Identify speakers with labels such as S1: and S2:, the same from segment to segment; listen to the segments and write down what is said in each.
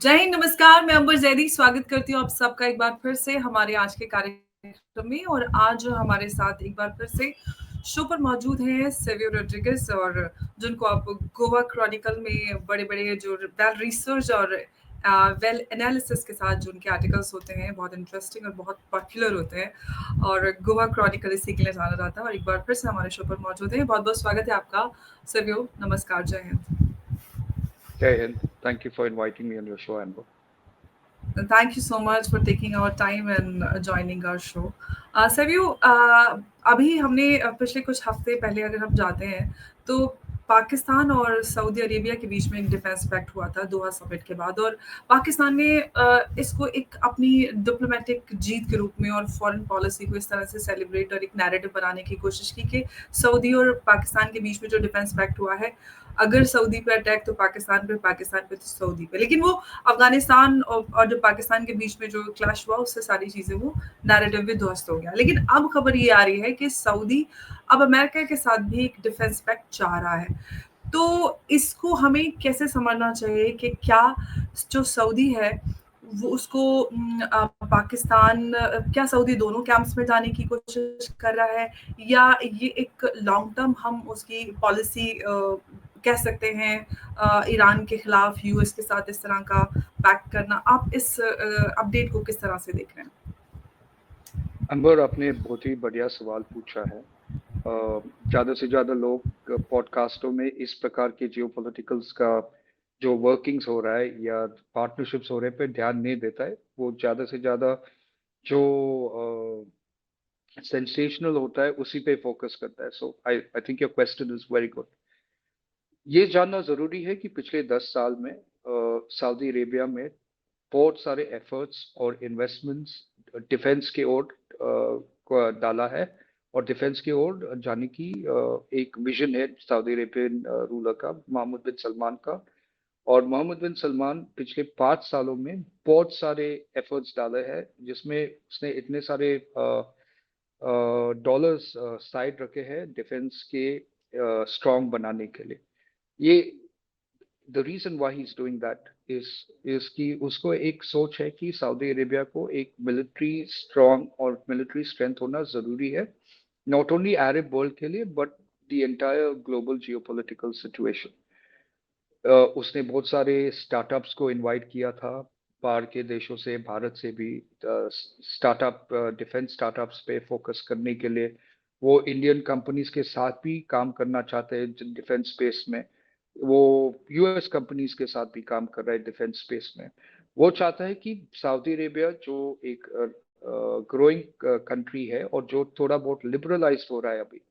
S1: जय हिंद, नमस्कार। मैं अंबर जैदी स्वागत करती हूँ आप सबका एक बार फिर से हमारे आज के कार्यक्रम में। और आज हमारे साथ एक बार फिर से शो पर मौजूद हैं सेवियो रोड्रिगेज, और जिनको आप गोवा क्रॉनिकल में बड़े-बड़े जो वेल रिसर्च और वेल एनालिसिस के साथ जो उनके आर्टिकल्स होते हैं, बहुत इंटरेस्टिंग और बहुत पॉपुलर होते हैं। और गोवा क्रॉनिकल इसी के लिए जाना जाता है। और एक बार फिर से हमारे शो पर मौजूद हैं। बहुत-बहुत स्वागत है आपका सेवियो। नमस्कार, जय Hind.
S2: Jai Hind. Thank you for inviting me on your show, Amber.
S1: Thank you so much for taking our time and joining our show. Savyu, अभी हमने पिछले कुछ हफ्ते पहले अगर हम जाते हैं तो पाकिस्तान और सऊदी अरेबिया के बीच में एक डिफेंस पैक्ट हुआ था दोहा समिट के बाद। और पाकिस्तान ने इसको एक अपनी डिप्लोमेटिक जीत के रूप में और फॉरेन पॉलिसी को इस तरह से सेलिब्रेट और एक नैरेटिव बनाने की कोशिश की कि सऊदी और पाकिस्तान के बीच में जो डिफेंस पैक्ट हुआ है, अगर सऊदी पे अटैक तो पाकिस्तान पे तो सऊदी पे। लेकिन वो अफगानिस्तान और जो पाकिस्तान के बीच में जो क्लैश हुआ उससे सारी चीजें वो नैरेटिव भी ध्वस्त हो गया। लेकिन अब खबर ये आ रही है कि सऊदी अब अमेरिका के साथ भी एक डिफेंस पैक्ट चाह रहा है। तो इसको हमें कैसे समझना चाहिए कि क्या जो सऊदी है वो उसको पाकिस्तान क्या सऊदी दोनों कैंप्स में जाने की कोशिश कर रहा है, या ये एक लॉन्ग टर्म हम उसकी पॉलिसी कह सकते हैं ईरान के खिलाफ यूएस के साथ इस तरह का पैक्ट करना। आप इस अपडेट को किस तरह से देख रहे हैं?
S2: अंबर, आपने बहुत ही बढ़िया सवाल पूछा है। ज़्यादा से ज़्यादा लोग पॉडकास्टों में इस प्रकार के जियोपॉलिटिकल्स का जो वर्किंग्स हो रहा है या पार्टनरशिप्स हो रहे हैं पे ध्यान नहीं देता है। वो ज़्यादा से ज़्यादा जो सेंसेशनल होता है उसी पे फोकस करता है। So I think your question is very good. ये जानना ज़रूरी है कि पिछले 10 साल में सऊदी अरेबिया में बहुत सारे एफर्ट्स और इन्वेस्टमेंट्स डिफेंस के ओर को डाला है। और डिफेंस की ओर जाने की एक विजन है सऊदी अरेबियन रूलर का, मोहम्मद बिन सलमान का। और मोहम्मद बिन सलमान पिछले 5 सालों में बहुत सारे एफर्ट्स डाले हैं, जिसमें उसने इतने सारे डॉलर्स साइड रखे हैं डिफेंस के स्ट्रॉन्ग बनाने के लिए। ये the reason why he is doing that is कि उसको एक सोच है कि सऊदी अरेबिया को एक मिलिट्री स्ट्रॉन्ग और मिलिट्री स्ट्रेंथ होना जरूरी है, नॉट ओनली अरब वर्ल्ड के लिए but the entire global geopolitical situation. उसने बहुत सारे स्टार्टअप्स को इनवाइट किया था, बाहर के देशों से, भारत से भी। स्टार्टअप डिफेंस स्टार्टअप्स पे फोकस करने के लिए वो इंडियन कंपनीज के साथ भी काम करना चाहते हैं डिफेंस स्पेस में। वो यूएस कंपनीज के साथ भी काम कर रहा है डिफेंस स्पेस में। वो चाहता है कि सऊदी अरेबिया जो एक ग्रोइंग कंट्री है और जो थोड़ा बहुत लिबरलाइज हो रहा है अभी,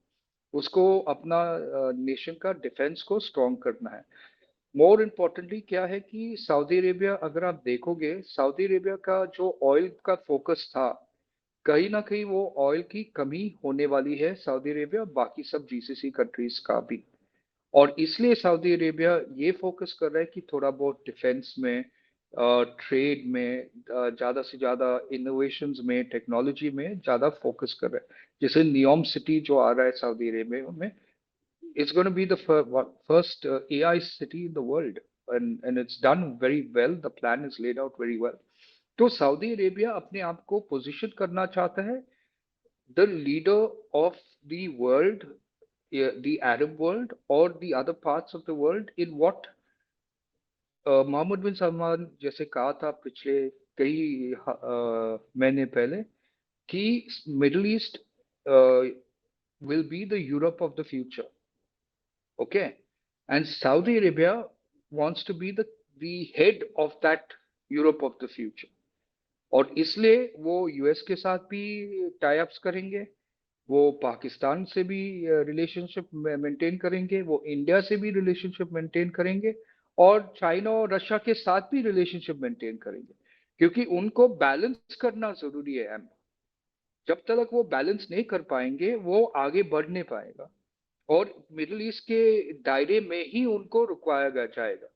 S2: उसको अपना नेशन का डिफेंस को स्ट्रॉन्ग करना है। मोर इम्पोर्टेंटली क्या है कि सऊदी अरेबिया, अगर आप देखोगे, सऊदी अरेबिया का जो ऑयल का फोकस था, कहीं ना कहीं वो ऑयल की कमी होने वाली है सऊदी अरेबिया और बाकी सब जीसीसी कंट्रीज का भी। और इसलिए सऊदी अरेबिया ये फोकस कर रहा है कि थोड़ा बहुत डिफेंस में, ट्रेड में, ज़्यादा से ज़्यादा इनोवेशंस में, टेक्नोलॉजी में ज़्यादा फोकस कर रहा है। जैसे नियोम सिटी जो आ रहा है सऊदी अरेबिया में, it's going to be the first AI city in the world, and it's done very well. The plan is laid out very well. तो सऊदी अरेबिया अपने आप को पोजीशन करना चाहता है the leader of the world, the Arab world और the other parts of the world in what Mohammed bin Salman जैसे कहा था पिछले कई महीने पहले कि Middle East will be the Europe of the future. Okay, and Saudi Arabia wants to be the head of that Europe of the future. और इसलिए वो यूएस के साथ भी टाई अप्स करेंगे, वो पाकिस्तान से भी रिलेशनशिप मेंटेन करेंगे, वो इंडिया से भी रिलेशनशिप मेंटेन करेंगे, और चाइना और रशिया के साथ भी रिलेशनशिप मेंटेन करेंगे, क्योंकि उनको बैलेंस करना जरूरी है। जब तक वो बैलेंस नहीं कर पाएंगे वो आगे बढ़ नहीं पाएगा, और मिडिल ईस्ट के दायरे में ही उनको रुकवाया जाएगा।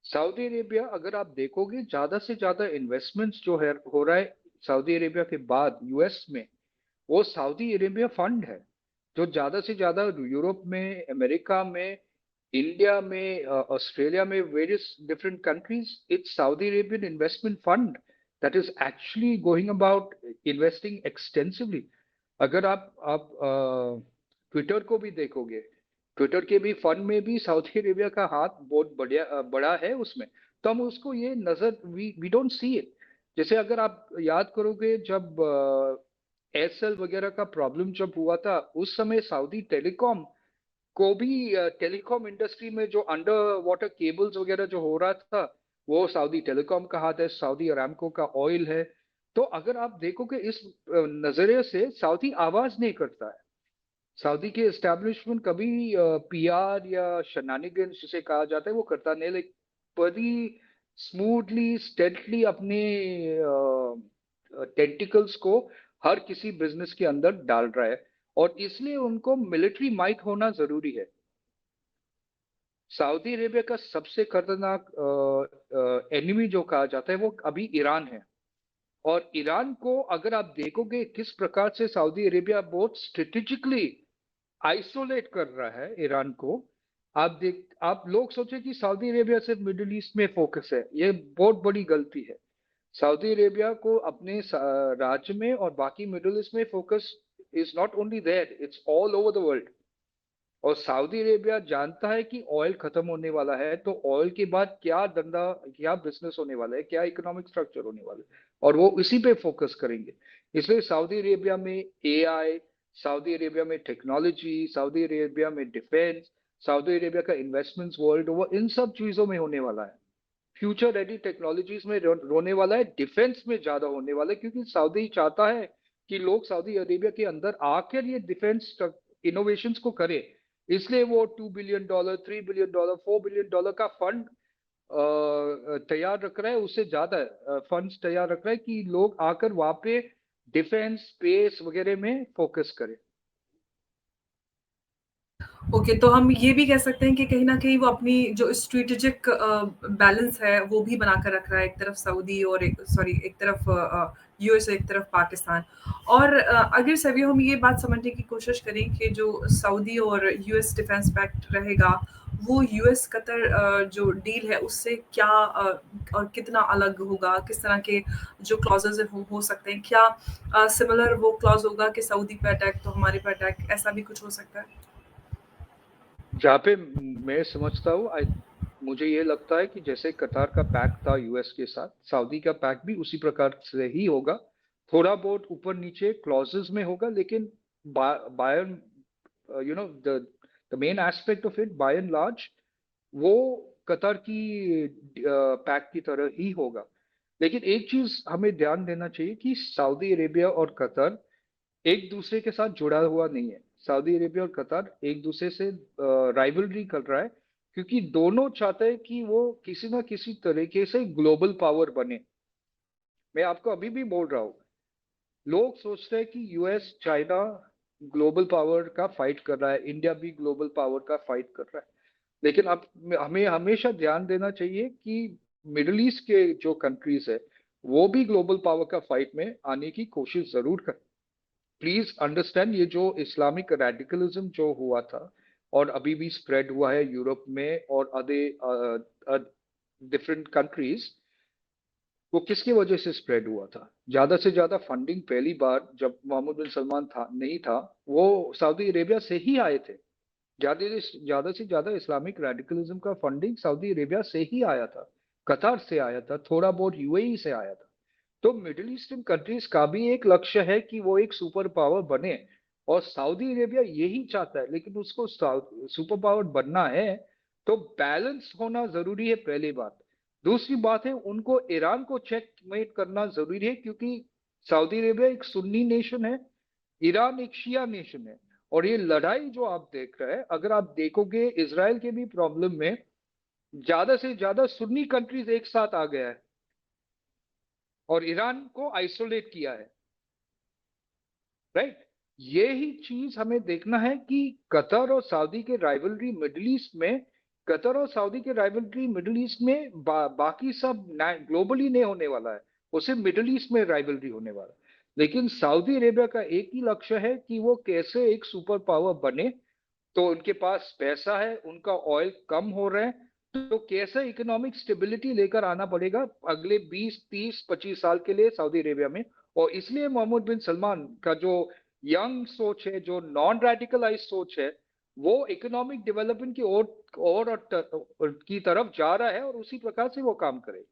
S2: सऊदी अरेबिया, अगर आप देखोगे, ज्यादा से ज्यादा इन्वेस्टमेंट्स जो है हो रहा है सऊदी अरेबिया के बाद यूएस में, वो सऊदी अरेबिया फंड है जो ज्यादा से ज्यादा यूरोप में, अमेरिका में India में, Australia में, various different countries, it's Saudi Arabian investment fund that is actually going about investing extensively. अगर आप ट्विटर को भी देखोगे, ट्विटर के भी फंड में भी सऊदी अरेबिया का हाथ बहुत बड़ा है उसमें। तो हम उसको ये नजर वी डोंट सी इट। जैसे अगर आप याद करोगे, जब एयरसेल वगैरह का प्रॉब्लम जब हुआ था, उस समय सऊदी टेलीकॉम को भी, टेलीकॉम इंडस्ट्री में जो अंडर वाटर केबल्स वगैरह जो हो रहा था, वो सऊदी टेलीकॉम का हाथ है, सऊदी अरामको का ऑयल है। तो अगर आप देखोगे इस नजरिए से, सऊदी आवाज नहीं करता है। सऊदी के एस्टेब्लिशमेंट कभी पीआर या शनानिगंस जिसे कहा जाता है वो करता नहीं, लेकिन बड़ी स्मूथली स्टेडली अपने टेंटिकल्स को हर किसी बिजनेस के अंदर डाल रहा है, और इसलिए उनको मिलिट्री माइट होना जरूरी है। सऊदी अरेबिया का सबसे खतरनाक एनिमी जो कहा जाता है वो अभी ईरान है। और ईरान को अगर आप देखोगे किस प्रकार से सऊदी अरेबिया बहुत स्ट्रेटेजिकली आइसोलेट कर रहा है ईरान को। आप लोग सोचे कि सऊदी अरेबिया सिर्फ मिडिल ईस्ट में फोकस है, ये बहुत बड़ी गलती है। सऊदी अरेबिया को अपने राज्य में और बाकी मिडिल ईस्ट में focus is not only there, it's all over the world. और सऊदी अरेबिया जानता है कि ऑयल खत्म होने वाला है, तो ऑयल के बाद क्या धंधा, क्या बिजनेस होने वाला है, क्या इकोनॉमिक स्ट्रक्चर होने वाला है, और वो इसी पे फोकस करेंगे। इसलिए सऊदी अरेबिया में एआई, सऊदी अरेबिया में टेक्नोलॉजी, सऊदी अरेबिया में डिफेंस, सऊदी अरेबिया का इन्वेस्टमेंट्स वर्ल्ड ओवर, इन सब चीजों में होने वाला है। फ्यूचर रेडी टेक्नोलॉजीज में होने वाला है, डिफेंस में ज्यादा होने वाला है, क्योंकि सऊदी चाहता है कि लोग सऊदी अरेबिया के अंदर आकर ये डिफेंस इनोवेशंस को करें। इसलिए वो $2 बिलियन, $3 बिलियन, $4 बिलियन का फंड तैयार रख रहा है, उससे ज्यादा फंड्स तैयार रख रहा है कि लोग आकर वहां पे डिफेंस, स्पेस वगैरह में फोकस करें।
S1: ओके, तो हम ये भी कह सकते हैं कि कहीं न कहीं वो अपनी जो स्ट्रैटेजिक बैलेंस है, वो भी बनाकर रख रहा है, एक तरफ सऊदी और एक तरफ यूएस, एक तरफ पाकिस्तान। और अगर सभी हम ये बात समझने की कोशिश करें कि जो सऊदी और यूएस डिफेंस पैक्ट रहेगा, वो यूएस कतर जो डील है, उससे क्या और कितना अलग होगा? किस तरह के जो क्लॉज़ेज़ हैं, वो हो सकते हैं? क्या सिमिलर वो क्लॉज़ होगा कि सऊदी पे अटैक तो हमारे पे अटैक, ऐसा भी कुछ हो सकता है?
S2: जहाँ पे मैं समझता हूँ, मुझे ये लगता है कि जैसे कतार का पैक्ट था यूएस के साथ, सऊदी का पैक्ट भी उसी प्रकार से ही होगा। थोड़ा बहुत ऊपर नीचे क्लॉजेस में होगा, लेकिन by you know the main aspect of it, by and large, वो कतर की पैक्ट की तरह ही होगा। लेकिन एक चीज हमें ध्यान देना चाहिए कि सऊदी अरेबिया और कतर एक दूसरे के साथ जुड़ा हुआ नहीं है। सऊदी अरेबिया और कतर एक दूसरे से राइवलरी कर रहा है, क्योंकि दोनों चाहते हैं कि वो किसी ना किसी तरीके से ग्लोबल पावर बने। मैं आपको अभी भी बोल रहा हूँ, लोग सोचते हैं कि यूएस चाइना ग्लोबल पावर का फाइट कर रहा है, इंडिया भी ग्लोबल पावर का फाइट कर रहा है। लेकिन अब हमें हमेशा ध्यान देना चाहिए कि मिडिल ईस्ट के जो कंट्रीज है, वो भी ग्लोबल पावर का फाइट में आने की कोशिश जरूर कर। प्लीज अंडरस्टैंड, ये जो इस्लामिक रेडिकलिज्म जो हुआ था और अभी भी स्प्रेड हुआ है यूरोप में और अदर डिफरेंट कंट्रीज, वो किसकी वजह से स्प्रेड हुआ था? ज्यादा से ज्यादा फंडिंग पहली बार जब मोहम्मद बिन सलमान था नहीं था, वो सऊदी अरेबिया से ही आए थे। ज्यादा ज्यादा से ज्यादा इस्लामिक रेडिकलिज्म का फंडिंग सऊदी अरेबिया से ही आया था, कतार से आया था, थोड़ा बहुत यूएई से आया था। तो मिडिल ईस्टर्न कंट्रीज का भी एक लक्ष्य है कि वो एक सुपर पावर बने, और सऊदी अरेबिया यही चाहता है। लेकिन उसको सुपर पावर बनना है तो बैलेंस होना जरूरी है, पहली बात। दूसरी बात है, उनको ईरान को चेकमेट करना जरूरी है, क्योंकि सऊदी अरेबिया एक सुन्नी नेशन है, ईरान एक शिया नेशन है। और ये लड़ाई जो आप देख रहे हैं, अगर आप देखोगे इसराइल के भी प्रॉब्लम में ज्यादा से ज्यादा सुन्नी कंट्रीज एक साथ आ गया है और ईरान को आइसोलेट किया है, राइट। ये ही चीज हमें देखना है कि कतर और सऊदी के राइवलरी मिडिल ईस्ट में, कतर और सऊदी के राइवलरी मिडिल ईस्ट में बाकी सब ग्लोबली नहीं होने वाला है, वो सिर्फ मिडिल ईस्ट में राइवलरी होने वाला है। लेकिन सऊदी अरेबिया का एक ही लक्ष्य है कि वो कैसे एक सुपर पावर बने, तो उनके पास पैसा है, उनका ऑयल कम हो रहा है, तो कैसे इकोनॉमिक स्टेबिलिटी लेकर आना पड़ेगा अगले 20, 30, 25 साल के लिए सऊदी अरेबिया में। और इसलिए मोहम्मद बिन सलमान का जो यंग सोच है, जो नॉन रेडिकलाइज सोच है, वो इकोनॉमिक डेवलपमेंट की और की तरफ जा रहा है और उसी प्रकार से वो काम करे।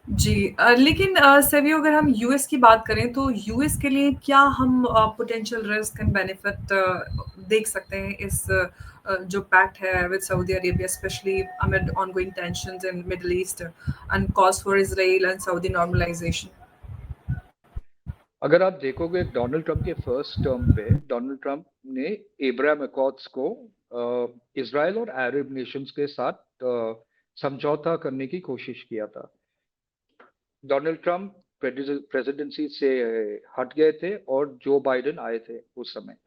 S1: जी लेकिन सेवियो अगर हम यूएस की बात करें तो यूएस के लिए क्या हम पोटेंशियल रिस्क एंड बेनिफिट देख सकते हैं इस जो पैक्ट है with Saudi Arabia specially amid ongoing tensions in Middle East and calls for Israel and Saudi normalization?
S2: अगर आप देखोगे डोनाल्ड ट्रंप के फर्स्ट टर्म पे, डोनाल्ड ट्रंप ने एब्राहम अकॉर्ड्स को इजराइल और अरब नेशंस के साथ समझौता करने की कोशिश किया था। डोनाल्ड ट्रंप प्रेसिडेंसी से हट गए थे और जो बाइडेन आए थे उस समय।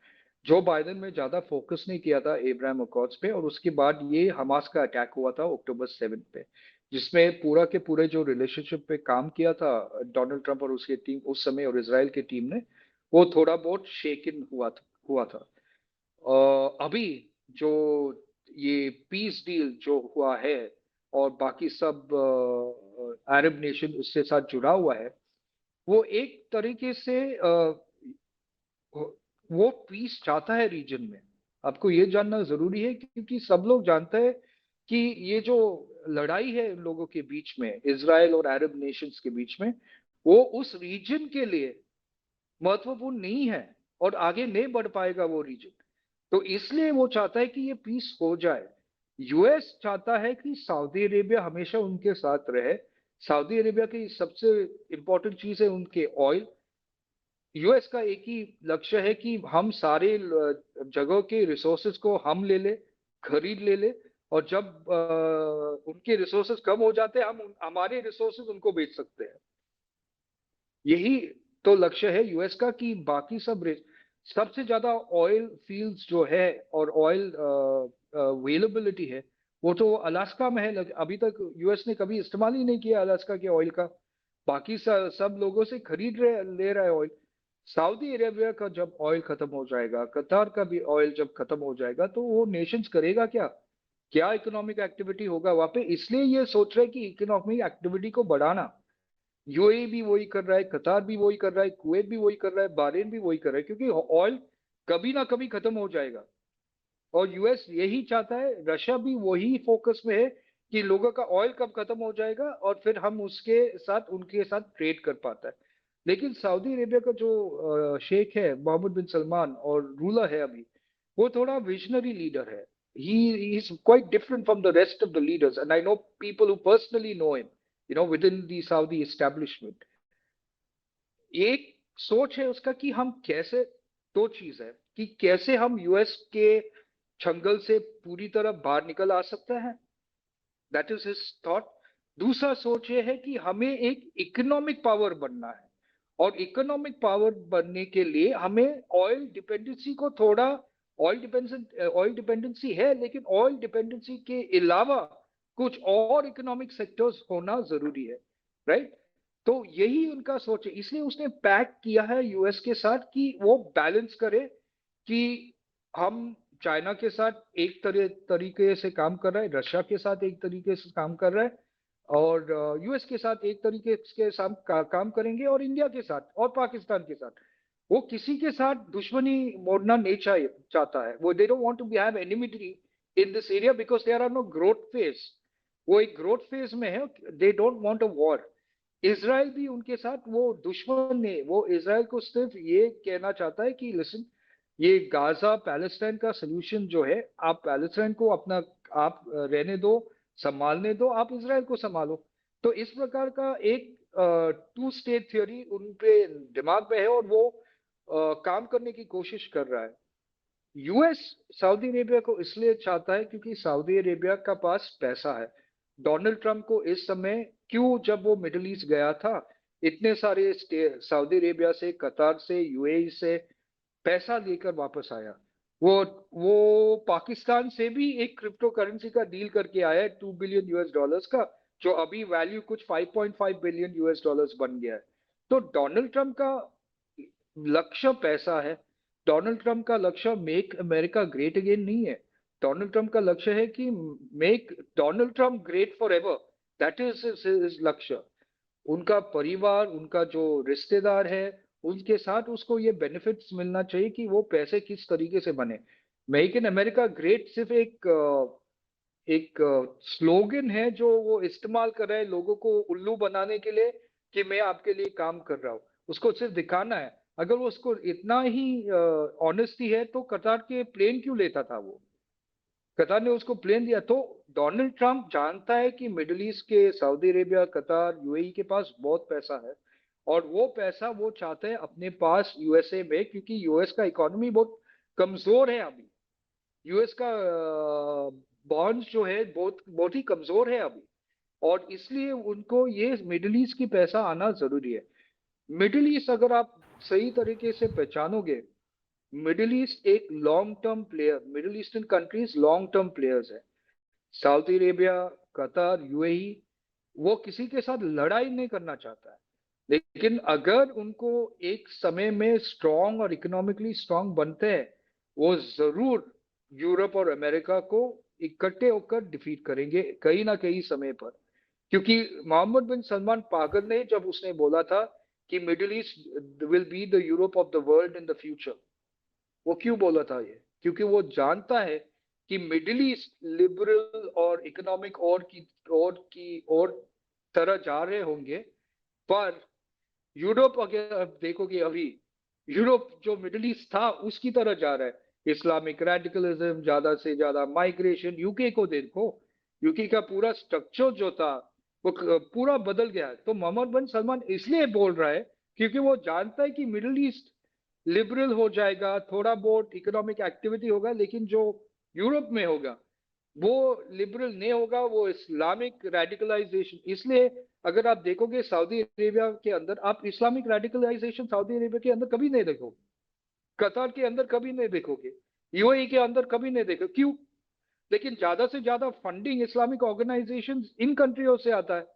S2: जो बाइडेन में ज्यादा फोकस नहीं किया था एब्राहम अकॉर्ड्स पे, और उसके बाद ये हमास का अटैक हुआ था अक्टूबर 7 पे, जिसमें पूरा के पूरे जो रिलेशनशिप पे काम किया था डोनाल्ड ट्रंप और उसकी टीम उस समय और इसराइल की टीम ने, वो थोड़ा बहुत शेकन हुआ था। अभी जो ये पीस डील जो हुआ है और बाकी सब अरब नेशन उसके साथ जुड़ा हुआ है, वो एक तरीके से वो पीस चाहता है रीजन में। आपको ये जानना जरूरी है क्योंकि सब लोग जानते हैं कि ये जो लड़ाई है इन लोगों के बीच में, इजराइल और अरब नेशंस के बीच में, वो उस रीजन के लिए महत्वपूर्ण नहीं है और आगे नहीं बढ़ पाएगा वो रीजन। तो इसलिए वो चाहता है कि ये पीस हो जाए। यूएस चाहता है कि सऊदी अरेबिया हमेशा उनके साथ रहे। सऊदी अरेबिया की सबसे इंपॉर्टेंट चीज है उनके ऑयल। यूएस का एक ही लक्ष्य है कि हम सारे जगह के रिसोर्सेज को हम ले ले, खरीद ले ले, और जब उनके रिसोर्सेज कम हो जाते हैं हम हमारे रिसोर्सेज उनको बेच सकते हैं। यही तो लक्ष्य है यूएस का कि बाकी सब सबसे ज्यादा ऑयल फील्ड्स जो है और ऑयल अवेलेबिलिटी है वो तो अलास्का में है। अभी तक यूएस ने कभी इस्तेमाल ही नहीं किया अलास्का के ऑयल का। बाकी सब लोगों से खरीद रहे ले रहा है ऑयल। सऊदी अरेबिया का जब ऑयल खत्म हो जाएगा, कतार का भी ऑयल जब खत्म हो जाएगा, तो वो नेशंस करेगा क्या? क्या इकोनॉमिक एक्टिविटी होगा वहां पे? इसलिए ये सोच रहे हैं कि इकोनॉमिक एक्टिविटी को बढ़ाना। यूएई भी वही कर रहा है, कतार भी वही कर रहा है, कुवैत भी वही कर रहा है, बहरीन भी वही कर रहा है, क्योंकि ऑयल कभी ना कभी खत्म हो जाएगा। और यूएस यही चाहता है, रशिया भी वही फोकस में है कि लोगों का ऑयल कब खत्म हो जाएगा और फिर हम उसके साथ उनके साथ ट्रेड कर पाता है। लेकिन सऊदी अरेबिया का जो शेख है मोहम्मद बिन सलमान और रूलर है अभी, वो थोड़ा विजनरी लीडर है। he is quite different from the rest of the leaders, and I know people who personally know him, within the Saudi establishment. एक सोच है उसका कि हम कैसे, दो चीज है कि कैसे हम यूएस के छंगल से पूरी तरह बाहर निकल आ सकते हैं। That is his thought. दूसरा सोच ये है कि हमें एक इकोनॉमिक पावर बनना है, और इकोनॉमिक पावर बनने के लिए हमें ऑयल डिपेंडेंसी को थोड़ा, ऑयल डिपेंडेंसी है लेकिन ऑयल डिपेंडेंसी के अलावा कुछ और इकोनॉमिक सेक्टर्स होना जरूरी है। राइट? तो यही उनका सोच है, इसलिए उसने पैक्ट किया है यूएस के साथ कि वो बैलेंस करे कि हम चाइना के साथ एक तरीके से काम कर रहा है, रशिया के साथ एक तरीके से काम कर रहा है, और यूएस के साथ एक तरीके के साथ काम करेंगे, और इंडिया के साथ और पाकिस्तान के साथ। वो किसी के साथ दुश्मनी मोड़ना नहीं चाहता है। वो they don't want to be have enmity in this area because they are no growth phase. वो एक ग्रोथ फेज में है, they don't want a war. Israel भी उनके साथ वो दुश्मन नहीं, वो इसराइल को सिर्फ ये कहना चाहता है कि लिसन, ये गाजा पैलेस्टाइन का सोल्यूशन जो है, आप पैलेस्टाइन को अपना आप रहने दो, संभालने दो, आप इसराइल को संभालो। तो इस प्रकार का एक टू स्टेट थ्योरी उनके दिमाग में है, और वो काम करने की कोशिश कर रहा है। यूएस सऊदी अरेबिया को इसलिए चाहता है क्योंकि सऊदी अरेबिया का पास पैसा है। डोनाल्ड ट्रंप को इस समय क्यों, जब वो मिडिल ईस्ट गया था, इतने सारे सऊदी अरेबिया से, कतार से, यूएई से पैसा लेकर वापस आया? वो पाकिस्तान से भी एक क्रिप्टो करेंसी का डील करके आया है, $2 बिलियन का, जो अभी वैल्यू कुछ $5.5 बिलियन बन गया है। तो डोनाल्ड ट्रंप का लक्ष्य पैसा है। डोनाल्ड ट्रंप का लक्ष्य मेक अमेरिका ग्रेट अगेन नहीं है। डोनाल्ड ट्रंप का लक्ष्य है कि make Donald Trump great for ever, that is his लक्ष्य। उनका परिवार, उनका जो रिश्तेदार है, उनके साथ उसको ये बेनिफिट्स मिलना चाहिए कि वो पैसे किस तरीके से बने। मेक इन अमेरिका ग्रेट सिर्फ एक स्लोगन है जो वो इस्तेमाल कर रहे हैं लोगों को उल्लू बनाने के लिए कि मैं आपके लिए काम कर रहा हूँ। उसको सिर्फ दिखाना है। अगर वो उसको इतना ही ऑनेस्टी है तो कतार के प्लेन क्यों लेता था वो? कतार ने उसको प्लेन दिया। तो डोनाल्ड ट्रंप जानता है कि मिडिल ईस्ट के सऊदी अरेबिया, कतार, यूएई के पास बहुत पैसा है, और वो पैसा वो चाहते हैं अपने पास यूएसए में, क्योंकि यूएस का इकोनॉमी बहुत कमजोर है अभी। यूएस का बॉन्ड्स जो है बहुत बहुत ही कमजोर है अभी, और इसलिए उनको ये मिडिल ईस्ट की पैसा आना जरूरी है। मिडिल ईस्ट अगर आप सही तरीके से पहचानोगे, मिडिल ईस्ट एक long term player, middle eastern countries long term players है। सऊदी अरेबिया, कतर, यूएई, वो किसी के साथ लड़ाई नहीं करना चाहता है। लेकिन अगर उनको एक समय में स्ट्रांग और इकोनॉमिकली स्ट्रांग बनते हैं, वो जरूर यूरोप और अमेरिका को इकट्ठे होकर डिफीट करेंगे कहीं ना कहीं समय पर। क्योंकि मोहम्मद बिन सलमान पागल ने जब उसने बोला था कि Middle east will be the Europe of the world in the future, वो क्यों बोला था ये? क्योंकि वो जानता है कि मिडिल ईस्ट लिबरल और इकोनॉमिक और तरह जा रहे होंगे, पर यूरोप अगर आप देखोगे अभी, यूरोप जो मिडिल ईस्ट था उसकी तरह जा रहा है। इस्लामिक रेडिकलिज्म, ज्यादा से ज्यादा माइग्रेशन। यूके को देखो, यूके का पूरा स्ट्रक्चर जो था वो पूरा बदल गया है। तो मोहम्मद बिन सलमान इसलिए बोल रहा है क्योंकि वो जानता है कि मिडिल ईस्ट लिबरल हो जाएगा, थोड़ा बहुत इकोनॉमिक एक्टिविटी होगा, लेकिन जो यूरोप में होगा वो लिबरल नहीं होगा, वो इस्लामिक रेडिकलाइजेशन। इसलिए अगर आप देखोगे सऊदी अरेबिया के अंदर, आप इस्लामिक रेडिकलाइजेशन सऊदी अरेबिया के अंदर कभी नहीं देखोगे, कतार के अंदर कभी नहीं देखोगे, यूएई के अंदर कभी नहीं देखोगे। क्यों? लेकिन ज्यादा से ज्यादा फंडिंग इस्लामिक ऑर्गेनाइजेशन इन कंट्रियों से आता है।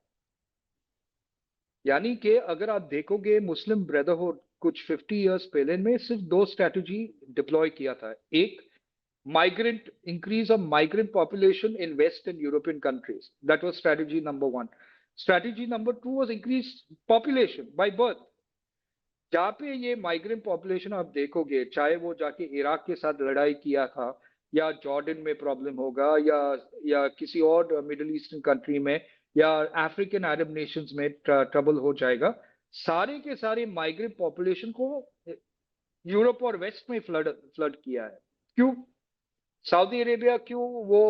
S2: यानी कि अगर आप देखोगे मुस्लिम ब्रदरहुड कुछ 50 इयर्स पहले में सिर्फ दो स्ट्रेटजी डिप्लॉय किया था। एक, migrant increase of migrant population in western European countries, that was strategy number one. Strategy number two was increase population by birth। जहाँ पे ये माइग्रेंट पॉपुलेशन आप देखोगे, चाहे वो जाके इराक के साथ लड़ाई किया था, या जॉर्डन में प्रॉब्लम होगा, या किसी और मिडिल ईस्टर्न कंट्री में, या अफ्रीकन अरब नेशंस में ट्रबल हो जाएगा, सारे के सारे माइग्रेंट पॉपुलेशन को यूरोप और वेस्ट में फ्लड फ्लड किया है। क्यों? सऊदी अरेबिया क्यों वो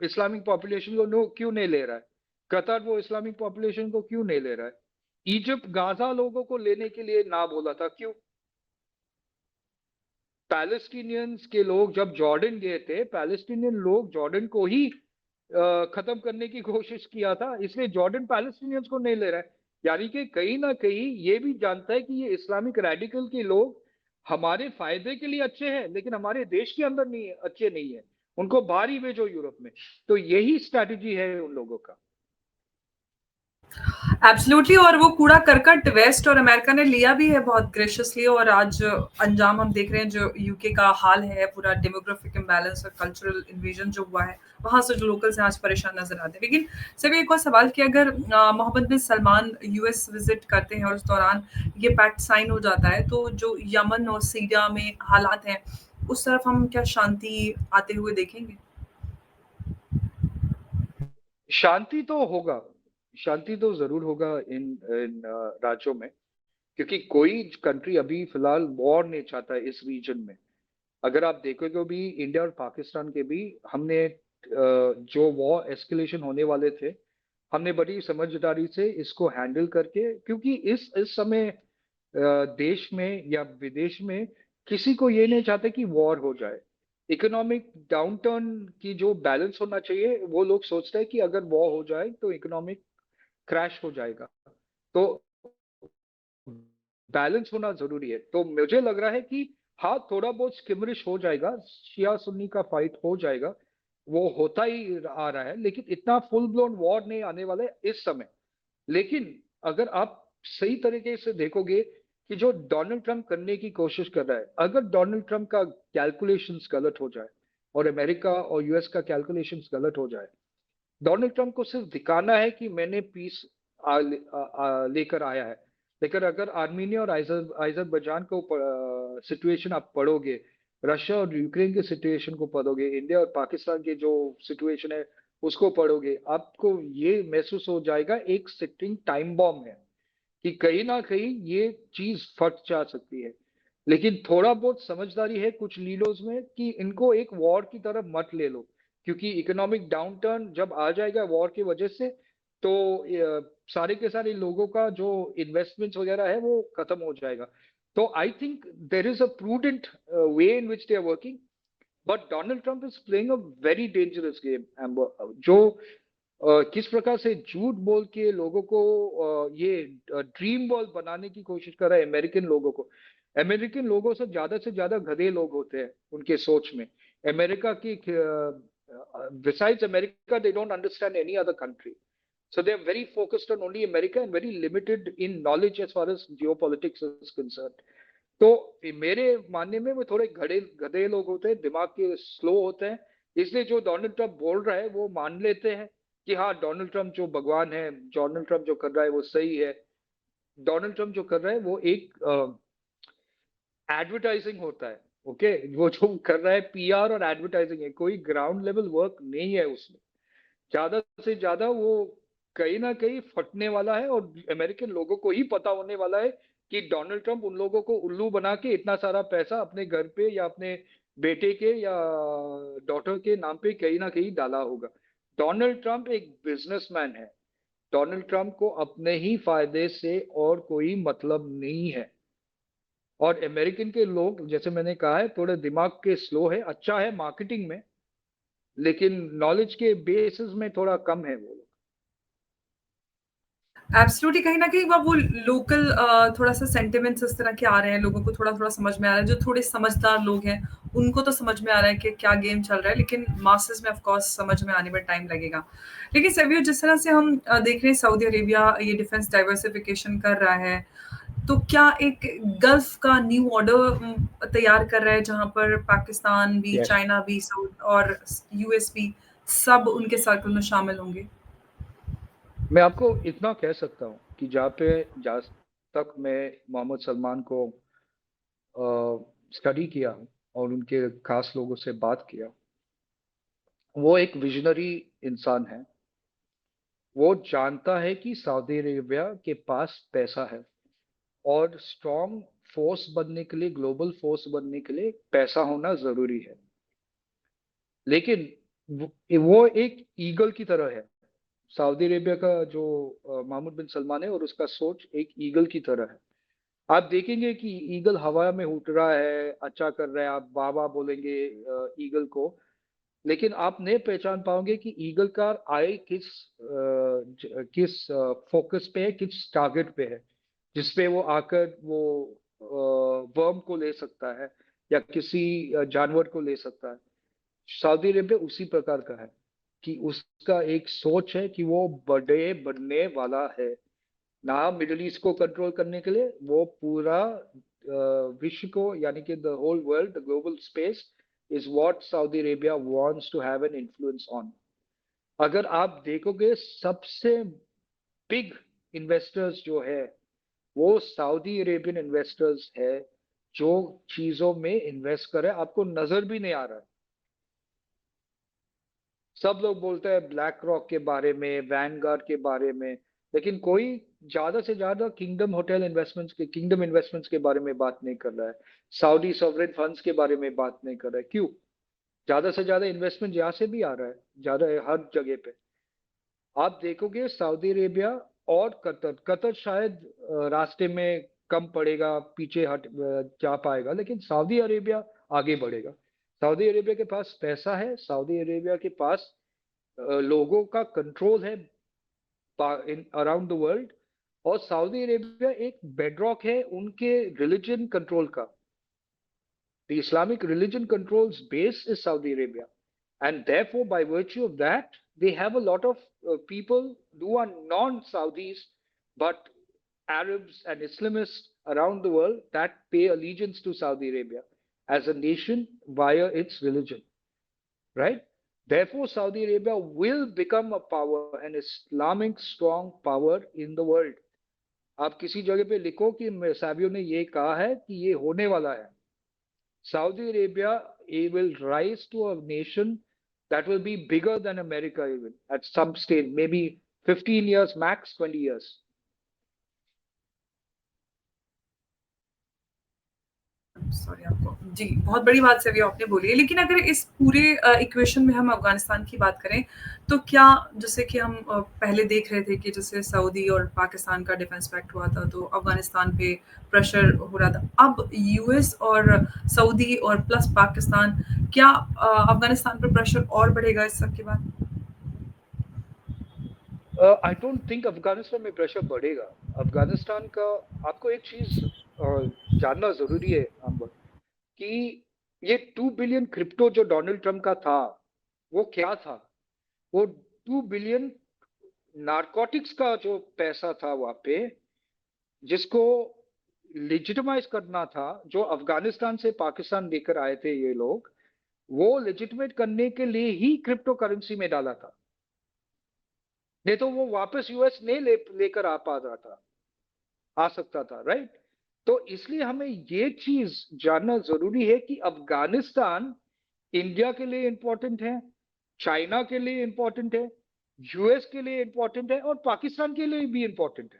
S2: इस्लामिक पॉपुलेशन को क्यों नहीं ले रहा है? कतर वो इस्लामिक पॉपुलेशन को क्यों नहीं ले रहा है? इजिप्ट गाजा लोगों को लेने के लिए ना बोला था, क्यों? पैलेस्टीनियंस के लोग जब जॉर्डन गए थे, पैलेस्टीनियन लोग जॉर्डन को ही खत्म करने की कोशिश किया था, इसलिए जॉर्डन पैलेस्टीनियंस को नहीं ले रहा है। यानी कि कहीं ना कहीं ये भी जानता है कि ये इस्लामिक रेडिकल के लोग हमारे फायदे के लिए अच्छे हैं, लेकिन हमारे देश के अंदर नहीं है, अच्छे नहीं है। उनको बाहर ही भेजो यूरोप में। तो यही स्ट्रैटेजी है उन लोगों का।
S1: एब्सोल्युटली। और वो कूड़ा करकट वेस्ट और अमेरिका ने लिया भी है बहुत ग्रेशियसली, और आज अंजाम हम देख रहे हैं जो यूके का हाल है, पूरा डेमोग्राफिक इम्बैलेंस और कल्चरल इन्वेजन जो हुआ है, वहां से जो लोकल्स हैं आज परेशान नजर आते हैं। लेकिन सर एक और सवाल कि अगर Mohammad bin Salman US visit करते हैं और उस दौरान ये पैक्ट साइन हो जाता है, तो जो यमन और सीरिया में हालात हैं उस तरफ हम क्या शांति आते हुए देखेंगे?
S2: शांति तो होगा, शांति तो जरूर होगा इन इन राज्यों में, क्योंकि कोई कंट्री अभी फिलहाल वॉर नहीं चाहता है इस रीजन में। अगर आप देखोगे भी इंडिया और पाकिस्तान के भी, हमने जो वॉर एस्केलेशन होने वाले थे, हमने बड़ी समझदारी से इसको हैंडल करके, क्योंकि इस समय देश में या विदेश में किसी को ये नहीं चाहते कि वॉर हो जाए। इकोनॉमिक डाउनटर्न की जो बैलेंस होना चाहिए, वो लोग सोचते हैं कि अगर वॉर हो जाए तो इकोनॉमिक क्रैश हो जाएगा। तो बैलेंस होना जरूरी है। तो मुझे लग रहा है कि हाँ, थोड़ा बहुत स्किमरिश हो जाएगा, शिया सुन्नी का फाइट हो जाएगा, वो होता ही आ रहा है, लेकिन इतना फुल ब्लोन वॉर नहीं आने वाला है इस समय। लेकिन अगर आप सही तरीके से देखोगे, कि जो डोनाल्ड ट्रंप करने की कोशिश कर रहा है, अगर डोनाल्ड ट्रंप का कैलकुलेशंस गलत हो जाए और अमेरिका और यूएस का कैलकुलेशंस गलत हो जाए, डोनाल्ड ट्रंप को सिर्फ दिखाना है कि मैंने पीस लेकर आया है। लेकिन अगर आर्मीनिया और अजरबैजान को सिचुएशन आप पढ़ोगे, रशिया और यूक्रेन के सिचुएशन को पढ़ोगे, इंडिया और पाकिस्तान के जो सिचुएशन है उसको पढ़ोगे, आपको ये महसूस हो जाएगा एक सिटिंग टाइम बॉम्ब है कि कहीं ना कहीं ये चीज फट जा सकती है। लेकिन थोड़ा बहुत समझदारी है कुछ लीडर्स में कि इनको एक वॉर की तरफ मत ले लो, क्योंकि इकोनॉमिक डाउनटर्न जब आ जाएगा वॉर की वजह से, तो सारे के सारे लोगों का जो इन्वेस्टमेंट्स वगैरह है वो खत्म हो जाएगा। तो I think there is a prudent way in which they are working, but Donald Trump is playing a very dangerous game, जो किस प्रकार से झूठ बोल के लोगों को ये ड्रीम बॉल बनाने की कोशिश कर रहा है अमेरिकन लोगों को। अमेरिकन लोगों से ज्यादा गधे लोग होते हैं उनके सोच में। अमेरिका की besides America they don't understand any other country, so they are very focused on only America and very limited in knowledge as far as geopolitics is concerned. तो मेरे मानने में वो थोड़े गधे गधे लोग होते हैं, दिमाग के स्लो होते हैं, इसलिए जो डोनाल्ड ट्रंप बोल रहा है वो मान लेते हैं कि हाँ डोनाल्ड ट्रंप जो भगवान है, डोनाल्ड ट्रंप जो कर रहा है वो सही है। डोनाल्ड ट्रंप जो कर रहा है वो एक एडवर्टाइजिंग होता है। ओके, वो जो कर रहा है पीआर और एडवर्टाइजिंग है, कोई ग्राउंड लेवल वर्क नहीं है उसमें। ज्यादा से ज्यादा वो कहीं ना कहीं फटने वाला है, और अमेरिकन लोगों को ही पता होने वाला है कि डोनाल्ड ट्रंप उन लोगों को उल्लू बना के इतना सारा पैसा अपने घर पे या अपने बेटे के या डॉटर के नाम पे कहीं ना कहीं डाला होगा। डोनाल्ड ट्रंप एक बिजनेसमैन है। डोनाल्ड ट्रंप को अपने ही फायदे से और कोई मतलब नहीं है। और अमेरिकन के लोग जैसे मैंने कहा है थोड़े दिमाग के स्लो है, अच्छा है मार्केटिंग में, लेकिन नॉलेज के बेसिस में थोड़ा कम है वो लोग।
S1: एब्सोल्युटली कहीं न कहीं वो लोकल थोड़ा-सा सेंटिमेंट्स इस तरह के आ रहे हैं, लोगों को थोड़ा-थोड़ा समझ में आ रहा है, जो थोड़े समझदार लोग हैं, उनको तो समझ में आ रहा है कि क्या गेम चल रहा है, लेकिन मासेस में ऑफ कोर्स समझ में आने में टाइम लगेगा। लेकिन सभी जिस तरह से हम देख रहे हैं सऊदी अरेबिया ये डिफेंस डाइवर्सिफिकेशन कर रहा है, तो क्या एक गल्फ का न्यू ऑर्डर तैयार कर रहा है, जहाँ पर पाकिस्तान भी,
S2: यस,
S1: चाइना भी, और यूएस भी, सब उनके सर्कल में शामिल होंगे?
S2: मैं आपको इतना कह सकता हूँ कि जहाँ तक मैं मोहम्मद सलमान को स्टडी किया हूँ और उनके खास लोगों से बात किया, वो एक विजनरी इंसान है। वो जानता है कि सऊदी अरेबिया के पास पैसा है, और स्ट्रॉन्ग फोर्स बनने के लिए, ग्लोबल फोर्स बनने के लिए पैसा होना जरूरी है। लेकिन वो एक ईगल की तरह है। सऊदी अरेबिया का जो मोहम्मद बिन सलमान है और उसका सोच एक ईगल की तरह है। आप देखेंगे कि ईगल हवा में उठ रहा है, अच्छा कर रहा है, आप वाह वाह बोलेंगे ईगल को। लेकिन आप नहीं पहचान पाओगे कि ईगल का आई किस फोकस पे है, किस टारगेट पे है, जिसपे वो आकर वो वर्म को ले सकता है या किसी जानवर को ले सकता है। सऊदी अरेबिया उसी प्रकार का है कि उसका एक सोच है कि वो बड़े बनने वाला है। ना मिडिल ईस्ट को कंट्रोल करने के लिए, वो पूरा विश्व को, यानी कि the whole world, the global space is what Saudi Arabia wants to have an influence on. अगर आप देखोगे सबसे बिग इन्वेस्टर्स जो है वो सऊदी अरेबियन इन्वेस्टर्स है, जो चीजों में इन्वेस्ट करे आपको नजर भी नहीं आ रहा है। सब लोग बोलते हैं ब्लैक रॉक के बारे में, वैनगार्ड के बारे में, लेकिन कोई ज्यादा से ज्यादा किंगडम इन्वेस्टमेंट्स के बारे में बात नहीं कर रहा है। सऊदी सॉवरेन फंड्स के बारे में बात नहीं कर रहा है। क्यों? ज्यादा से ज्यादा इन्वेस्टमेंट यहाँ से भी आ रहा है, ज्यादा हर जगह पे। आप देखोगे सऊदी अरेबिया और कतर, कतर शायद रास्ते में कम पड़ेगा, पीछे हट जा पाएगा, लेकिन सऊदी अरेबिया आगे बढ़ेगा। सऊदी अरेबिया के पास पैसा है, सऊदी अरेबिया के पास लोगों का कंट्रोल है इन अराउंड द वर्ल्ड, और सऊदी अरेबिया एक बेडरॉक है उनके रिलीजन कंट्रोल का। The Islamic religion controls base is Saudi Arabia, and therefore, by virtue of that, they have a lot of people who are non-Saudis but Arabs and Islamists around the world that pay allegiance to Saudi Arabia as a nation via its religion, right? Therefore, Saudi Arabia will become a power, an Islamic strong power in the world. आप किसी जगह पे लिखो कि साबियों ने ये कहा है कि ये होने वाला है. Saudi Arabia will rise to a nation that will be bigger than America even at some stage, maybe 15 years max, 20 years.
S1: Sorry आपको जी, बहुत बड़ी बात सभी आपने बोली है, लेकिन अगर इस पूरे इक्वेशन में हम अफगानिस्तान की बात करें, तो क्या जैसे कि हम पहले देख रहे थे कि जैसे सऊदी और पाकिस्तान का डिफेंस पैक्ट हुआ था, तो अफगानिस्तान पे प्रेशर हो रहा था। अब यूएस और सऊदी और प्लस पाकिस्तान, क्या अफगानिस्तान पर प्रेशर और बढ़ेगा इस सब के बाद?
S2: आई डोंट थिंक अफगानिस्तान में प्रेशर बढ़ेगा. अफगानिस्तान का आपको एक चीज जानना जरूरी है अंबर, कि ये 2 बिलियन क्रिप्टो जो डोनाल्ड ट्रंप का था, वो क्या था? वो 2 बिलियन नारकोटिक्स का जो पैसा था वहां पे, जिसको लेजिटिमाइज करना था, जो अफगानिस्तान से पाकिस्तान लेकर आए थे ये लोग, वो लेजिटिमेट करने के लिए ही क्रिप्टो करेंसी में डाला था. नहीं तो वो वापस यूएस नहीं लेकर आ पा रहा था, आ सकता था, राइट? तो इसलिए हमें ये चीज जानना जरूरी है कि अफगानिस्तान इंडिया के लिए इंपॉर्टेंट है, चाइना के लिए इंपॉर्टेंट है, यूएस के लिए इंपॉर्टेंट है और पाकिस्तान के लिए भी इंपॉर्टेंट है.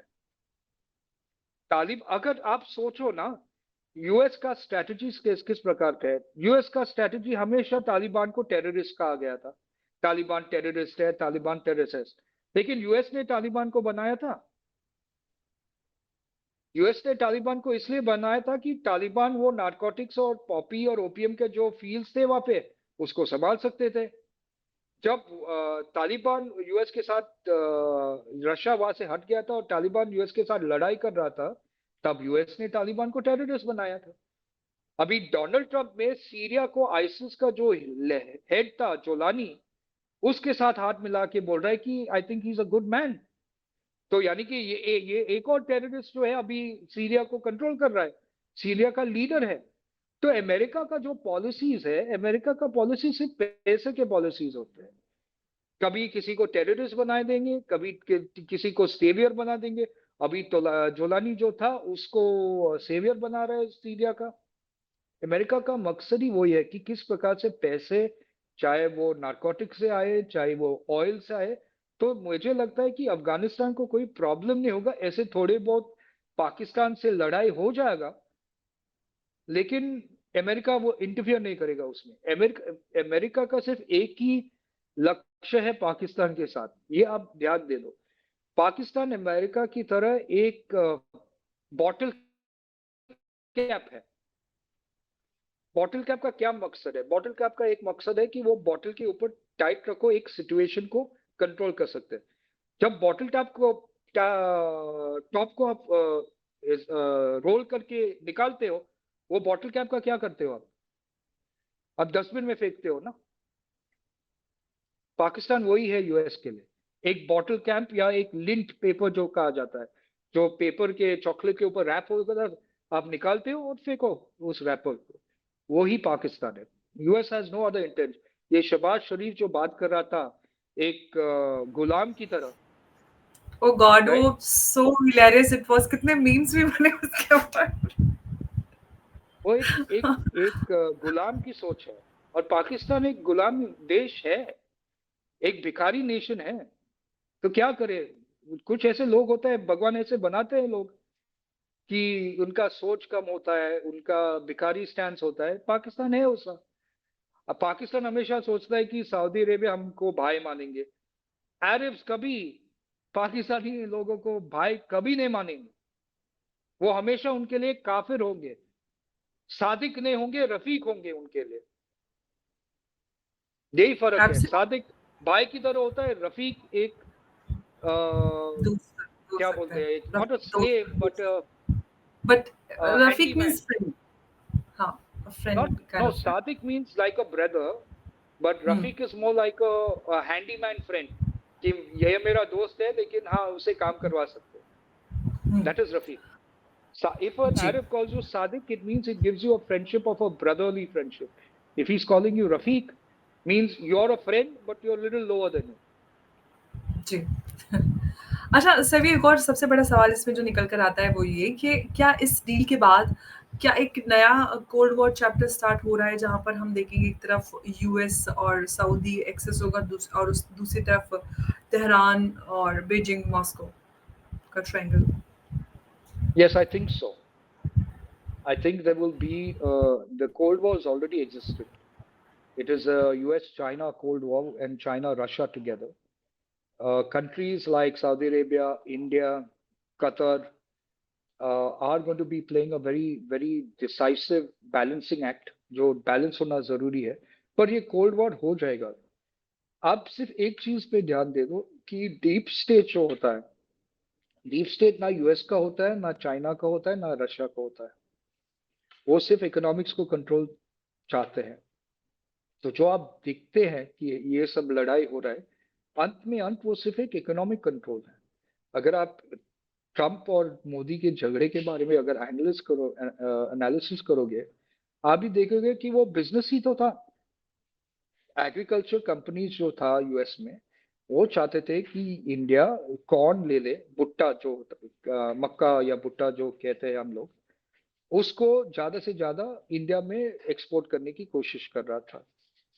S2: अगर आप सोचो ना, यूएस का स्ट्रेटजी किस प्रकार का है? यूएस का स्ट्रेटजी हमेशा तालिबान को टेररिस्ट कहा गया था. तालिबान टेररिस्ट है, तालिबान टेररिस्ट है. लेकिन यूएस ने तालिबान को बनाया था. यूएस ने तालिबान को इसलिए बनाया था कि तालिबान वो नारकोटिक्स और पॉपी और ओपीएम के जो फील्ड्स थे वहां पे, उसको संभाल सकते थे. जब तालिबान यूएस के साथ रशिया वहां से हट गया था और तालिबान यूएस के साथ लड़ाई कर रहा था, तब यूएस ने तालिबान को टेररिस्ट बनाया था. अभी डोनाल्ड ट्रंप में सीरिया को आइसिस का जो हेड था जोलानी, उसके साथ हाथ मिला के बोल रहा है कि I think he is a good man. तो यानी कि ये एक और टेररिस्ट जो है अभी सीरिया को कंट्रोल कर रहा है, सीरिया का लीडर है. तो अमेरिका का जो पॉलिसीज है, अमेरिका का पॉलिसी सिर्फ पैसे के पॉलिसीज होते हैं. कभी किसी को टेररिस्ट बना देंगे, कभी किसी को सेवियर बना देंगे. अभी तो जोलानी जो था उसको सेवियर बना रहा है सीरिया का. अमेरिका का मकसद ही वही है कि किस प्रकार से पैसे, चाहे वो नारकोटिक से आए, चाहे वो ऑयल से आए. तो मुझे लगता है कि अफगानिस्तान को कोई प्रॉब्लम नहीं होगा. ऐसे थोड़े बहुत पाकिस्तान से लड़ाई हो जाएगा, लेकिन अमेरिका वो इंटरफियर नहीं करेगा उसमें. अमेरिका का सिर्फ एक ही लक्ष्य है पाकिस्तान के साथ, ये आप ध्यान दे दो. पाकिस्तान अमेरिका की तरह एक बॉटल कैप है. बॉटल कैप का क्या मकसद है? बॉटल कैप का एक मकसद है कि वो बॉटल के ऊपर टाइट रखो, एक सिचुएशन को कंट्रोल कर सकते हैं. जब बॉटल टैप को टॉप को आप रोल करके निकालते हो, वो बॉटल कैप का क्या करते हो आप डस्टबिन में फेंकते हो ना. पाकिस्तान वही है यूएस के लिए. एक बॉटल कैप या एक लिंट पेपर जो कहा जाता है, जो पेपर के चॉकलेट के ऊपर रैप होगा, आप निकालते हो और फेंको उस रैपर को, वो ही पाकिस्तान है. US has no other intent. ये शहबाज शरीफ जो बात कर रहा था एक गुलाम की तरह.
S1: ओ गॉड, वो सो हिलेरियस इट वाज. कितने मीम्स भी बने उसके ऊपर.
S2: वो एक गुलाम की सोच है. और पाकिस्तान एक गुलाम देश है, एक भिखारी नेशन है. तो क्या करे? कुछ ऐसे लोग होते हैं, भगवान ऐसे बनाते हैं लोग कि उनका सोच कम होता है, उनका भिखारी स्टैंस होता है. पाकिस्तान है उसका. अब पाकिस्तान हमेशा सोचता है कि सऊदी अरेबिया हमको भाई मानेंगे. अरब्स कभी पाकिस्तानी लोगों को भाई कभी नहीं मानेंगे. वो हमेशा उनके लिए काफिर होंगे, सादिक नहीं होंगे, रफीक होंगे उनके लिए. यही फर्क है. सादिक भाई की तरह होता है, रफीक एक क्या बोलते हैं, not a slave
S1: but Rafiq means friend. हाँ, a friend kind of.
S2: Sadiq means like a brother, but Rafiq is more like a handyman friend. कि ये मेरा दोस्त है, लेकिन हाँ उसे काम करवा सकते हैं. That is Rafiq. If an
S1: ji,
S2: Arab calls you Sadiq, it means it gives you a friendship of a brotherly friendship. If he's calling you Rafiq, means you're a friend, but you're a little lower than him.
S1: जी। अच्छा, सभी एक और सबसे बड़ा सवाल इसमें जो निकल कर आता है वो ये कि क्या इस डील के बाद क्या एक नया कोल्ड वॉर चैप्टर स्टार्ट हो रहा है जहाँ पर हम देखेंगे एक तरफ यूएस और सऊदी एक्सेस होगा और उस दूसरी तरफ तेहरान और बीजिंग मॉस्को का triangle.
S2: Yes, I think so. I think there will be, the Cold War has already existed. It is a US-China Cold War and China-Russia together. Countries like Saudi Arabia, India, Qatar are going to be playing a very, very decisive balancing act, जो balance होना जरूरी है. पर ये cold war हो जाएगा. आप सिर्फ एक चीज पे ध्यान दे दो कि डीप स्टेट जो होता है, डीप स्टेट ना यूएस का होता है, ना चाइना का होता है, ना रशिया का होता है. वो सिर्फ इकोनॉमिक्स को कंट्रोल चाहते हैं. तो जो आप देखते हैं कि ये सब लड़ाई हो रहा है, अंत में अंत वो सिर्फ एक इकोनॉमिक कंट्रोल है. अगर आप ट्रंप और मोदी के झगड़े के बारे में अगर एनालिसिस करोगे, आप भी देखोगे कि वो बिजनेस ही तो था. एग्रीकल्चर कंपनीज जो था यूएस में, वो चाहते थे कि इंडिया कॉर्न ले ले, भुट्टा जो मक्का या भुट्टा जो कहते हैं हम लोग, उसको ज्यादा से ज्यादा इंडिया में एक्सपोर्ट करने की कोशिश कर रहा था.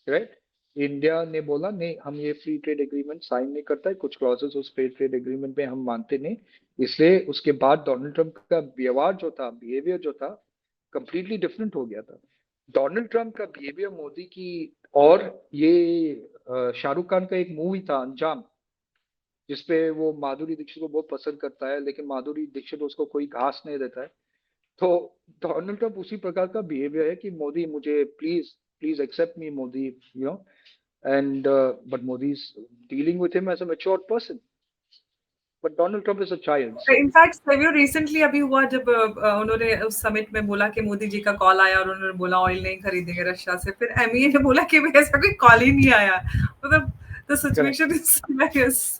S2: राइट. इंडिया ने बोला नहीं, हम ये फ्री ट्रेड एग्रीमेंट साइन नहीं करता है, कुछ क्लॉजेस उस फ्री ट्रेड एग्रीमेंट में हम मानते नहीं. इसलिए उसके बाद डोनाल्ड ट्रंप का व्यवहार जो था, बिहेवियर जो था, कंप्लीटली डिफरेंट हो गया था. डोनाल्ड ट्रंप का बिहेवियर मोदी की, और ये शाहरुख खान का एक मूवी था अंजाम, जिसपे वो माधुरी दीक्षित को बहुत पसंद करता है, लेकिन माधुरी दीक्षित उसको कोई घास नहीं देता है. तो डोनाल्ड ट्रंप उसी प्रकार का बिहेवियर है कि मोदी मुझे please please accept me Modi, you know. And but Modi's dealing with him as a mature person. But Donald Trump is a child, so
S1: in fact Savio recently अभी हुआ जब उन्होंने उस समिट में बोला कि मोदी जी का कॉल आया और उन्होंने बोला ऑयल नहीं खरीदेंगे रशिया से, फिर एमईए ने बोला कि भाई ऐसा कोई कॉल ही नहीं आया. मतलब the
S2: correct.
S1: Situation is hilarious.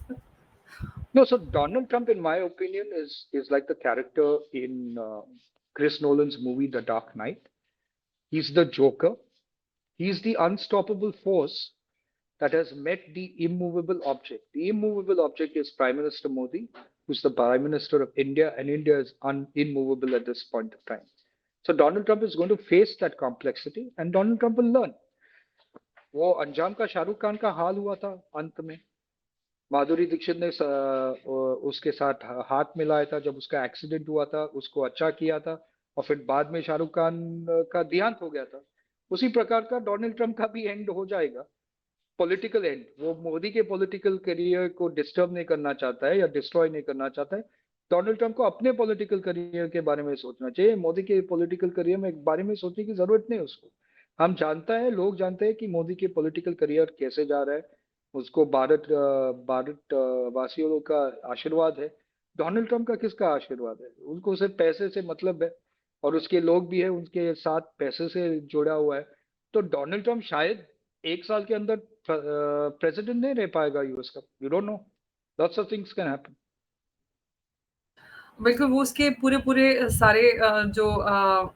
S2: No, so Donald Trump, in my opinion, is like the character in Chris Nolan's movie The Dark Knight. He's the Joker. He's the unstoppable force that has met the immovable object. The immovable object is Prime Minister Modi, who's the Prime Minister of India, and India is immovable at this point of time. So Donald Trump is going to face that complexity, and Donald Trump will learn. वो अंजाम का शाहरुख खान का हाल हुआ था अंत में. माधुरी दीक्षित ने उसके साथ हाथ मिलाया था जब उसका एक्सीडेंट हुआ था, उसको अच्छा किया था, और फिर बाद में शाहरुख खान का देहांत हो गया था. उसी प्रकार का डोनाल्ड ट्रंप का भी एंड हो जाएगा, पॉलिटिकल एंड. वो मोदी के पॉलिटिकल करियर को डिस्टर्ब नहीं करना चाहता है या डिस्ट्रॉय नहीं करना चाहता है. डोनाल्ड ट्रंप को अपने पॉलिटिकल करियर के बारे में सोचना चाहिए, मोदी के पॉलिटिकल करियर में बारे में सोचने की जरूरत नहीं उसको. हम जानता है, लोग जानते हैं कि मोदी के पॉलिटिकल करियर कैसे जा रहा है. उसको भारत वासियों का आशीर्वाद है. डोनाल्ड ट्रंप का किसका आशीर्वाद है? उनको सिर्फ पैसे से मतलब है, और उसके लोग भी है उनके साथ पैसे से जुड़ा हुआ है. तो डोनाल्ड ट्रंप शायद एक साल के अंदर प्रेसिडेंट नहीं रह पाएगा यूएस का. You don't know, lots of things can happen.
S1: बिल्कुल, वो उसके पूरे-पूरे सारे जो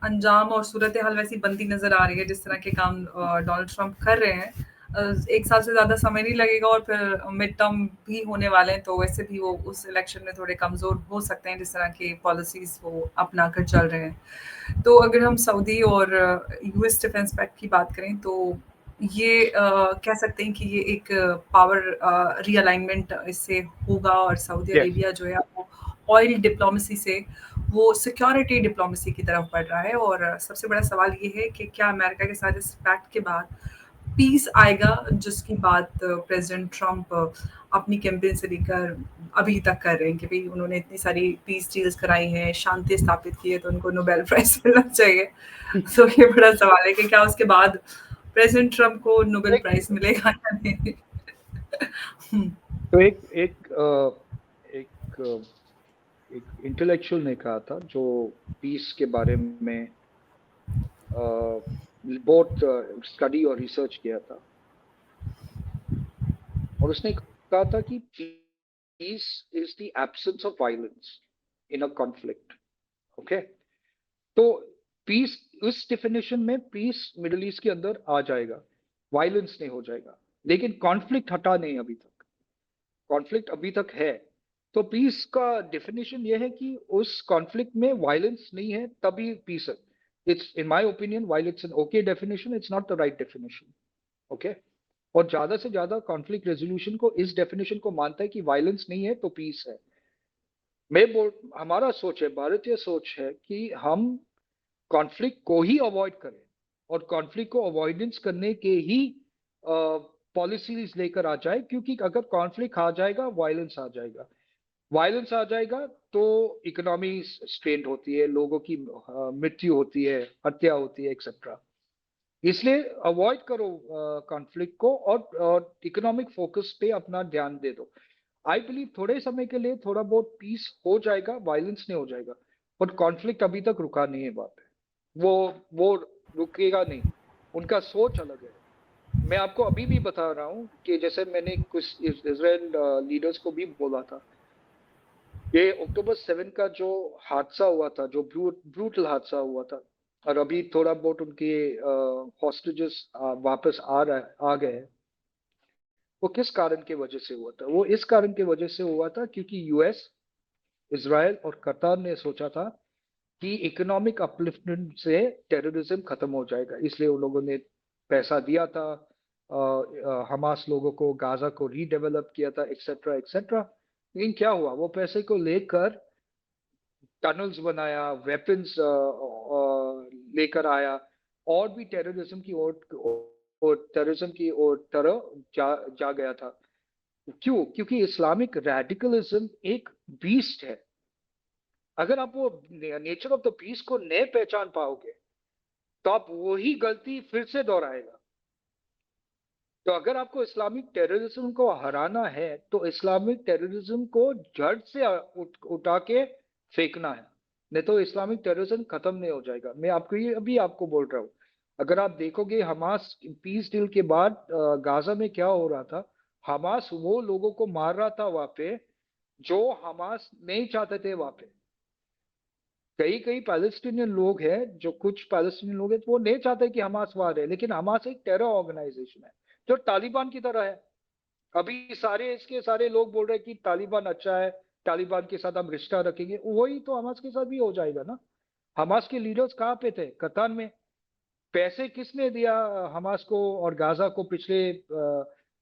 S1: अंजाम और सूरत-ए-हाल वैसी बनती नज़र आ रही है, जिस तरह के काम डोनाल्ड ट्रम्प कर रहे हैं. 1 साल से ज़्यादा समय नहीं लगेगा और फिर मिड टर्म भी होने वाले हैं, तो वैसे भी वो उस इलेक्शन में थोड़े कमज़ोर हो सकते हैं, जिस तरह की पॉलिसीज़ वो अपना कर चल रहे हैं. तो अगर हम सऊदी और यूएस डिफेंस पैक्ट की बात करें, तो ये कह सकते हैं कि ये एक पावर रीअलाइनमेंट इससे होगा और सऊदी
S2: यस.
S1: अरेबिया जो है वो ऑयल डिप्लोमेसी से वो सिक्योरिटी डिप्लोमेसी की तरफ बढ़ रहा है. और सबसे बड़ा सवाल ये है कि क्या अमेरिका के साथ इस पैक्ट के बाद पीस आएगा, जिसकी बात प्रेसिडेंट ट्रम्प अपनी कैंपेन से लेकर अभी तक कर रहे हैं कि भाई उन्होंने इतनी सारी पीस डील्स कराई हैं, शांति स्थापित की है, तो उनको नोबेल प्राइज मिलना चाहिए. तो ये बड़ा सवाल है कि क्या उसके बाद प्रेसिडेंट ट्रम्प को नोबेल
S2: एक
S1: प्राइज मिलेगा या नहीं.
S2: तो एक एक इंटेलेक्चुअल ने कहा था जो पीस के बारे में बहुत स्टडी और रिसर्च किया था, और उसने कहा था कि peace is the absence of violence in a conflict. Okay, तो पीस, उस डेफिनेशन में पीस मिडिल ईस्ट के अंदर आ जाएगा, वायलेंस नहीं हो जाएगा, लेकिन कॉन्फ्लिक्ट हटा नहीं अभी तक, कॉन्फ्लिक्ट अभी तक है। तो पीस का डेफिनेशन ये है कि उस कॉन्फ्लिक्ट में वायलेंस नहीं है तभी पीस है। It's in my opinion while it's an okay definition, it's not the right definition. Okay, और ज्यादा से ज्यादा कॉन्फ्लिक्ट रेजोल्यूशन को इस डेफिनेशन को मानता है कि वायलेंस नहीं है तो पीस है। हमारा सोच है, भारतीय सोच है कि हम कॉन्फ्लिक्ट को ही अवॉइड करें और कॉन्फ्लिक्ट को अवॉइडेंस करने के ही पॉलिसीज लेकर आ जाए, क्योंकि अगर कॉन्फ्लिक्ट आ जाएगा वायलेंस आ जाएगा, वायलेंस आ जाएगा तो इकोनॉमी स्ट्रेन होती है, लोगों की मृत्यु होती है, हत्या होती है, एक्सेट्रा। इसलिए अवॉइड करो कॉन्फ्लिक्ट को और इकोनॉमिक फोकस पे अपना ध्यान दे दो। आई बिलीव थोड़े समय के लिए थोड़ा बहुत पीस हो जाएगा, वायलेंस नहीं हो जाएगा, बट कॉन्फ्लिक्ट अभी तक रुका नहीं है। बात है वो रुकेगा नहीं, उनका सोच अलग है। मैं आपको अभी भी बता रहा हूँ कि जैसे मैंने कुछ इजराइल लीडर्स को भी बोला था, ये अक्टूबर 7 का जो हादसा हुआ था, जो ब्रूटल हादसा हुआ था, और अभी थोड़ा बहुत उनके हॉस्टेजेस वापस आ गए हैं, वो किस कारण की वजह से हुआ था? वो इस कारण की वजह से हुआ था क्योंकि यूएस, इजराइल और कतार ने सोचा था कि इकोनॉमिक अपलिफ्टमेंट से टेररिज्म खत्म हो जाएगा, इसलिए उन लोगों ने पैसा दिया था, हमास लोगों को, गाजा को रीडेवलप किया था, एक्सेट्रा एक्सेट्रा। लेकिन क्या हुआ, वो पैसे को लेकर टनल्स बनाया, वेपन्स लेकर आया, और भी टेररिज्म की और टेररिज्म की ओर तरह जा गया था। क्यों? क्योंकि इस्लामिक रेडिकलिज्म एक बीस्ट है। अगर आप वो नेचर ऑफ द बीस्ट को नहीं पहचान पाओगे तो आप वही गलती फिर से दोहराएगा। तो अगर आपको इस्लामिक टेररिज्म को हराना है तो इस्लामिक टेररिज्म को जड़ से उठा के फेंकना है, नहीं तो इस्लामिक टेररिज्म खत्म नहीं हो जाएगा। मैं आपको ये अभी आपको बोल रहा हूँ, अगर आप देखोगे हमास पीस डील के बाद गाजा में क्या हो रहा था, हमास वो लोगों को मार रहा था वहां पे जो हमास नहीं चाहते थे वहां पे। कई कई पैलेस्टीनियन लोग हैं, जो कुछ पैलेस्टीनियन लोग हैं, वो नहीं चाहते कि हमास वहां रहे, लेकिन हमास एक टेरर ऑर्गेनाइजेशन है जो तालिबान की तरह है। अभी सारे इसके सारे लोग बोल रहे हैं कि तालिबान अच्छा है, तालिबान के साथ हम रिश्ता रखेंगे, वही तो हमास के साथ भी हो जाएगा ना। हमास के लीडर्स कहाँ पे थे? कतार में। पैसे किसने दिया हमास को और गाजा को? पिछले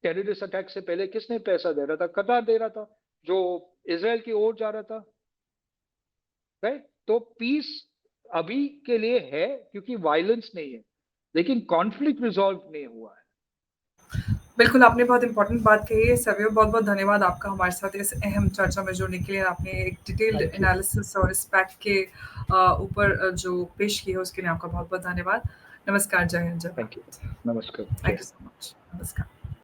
S2: टेररिस्ट अटैक से पहले किसने पैसा दे रहा था? कतार दे रहा था, जो इसराइल की ओर जा रहा था, राइट? तो पीस अभी के लिए है क्योंकि वायलेंस नहीं है, लेकिन कॉन्फ्लिक्ट रिजॉल्व नहीं हुआ है।
S1: बिल्कुल, आपने बहुत इम्पोर्टेंट बात कही है सवैया, बहुत-बहुत धन्यवाद आपका हमारे साथ इस अहम चर्चा में जुड़ने के लिए। आपने एक डिटेल्ड
S2: थैंक यू,
S1: एनालिसिस और इस फैक्ट के ऊपर जो पेश किया है उसके लिए आपका बहुत-बहुत धन्यवाद। नमस्कार, जय हिंद, जय
S2: थैंक यू,
S1: भारत।
S2: नमस्कार, जय
S1: thank you
S2: Hind.
S1: So much. नमस्कार।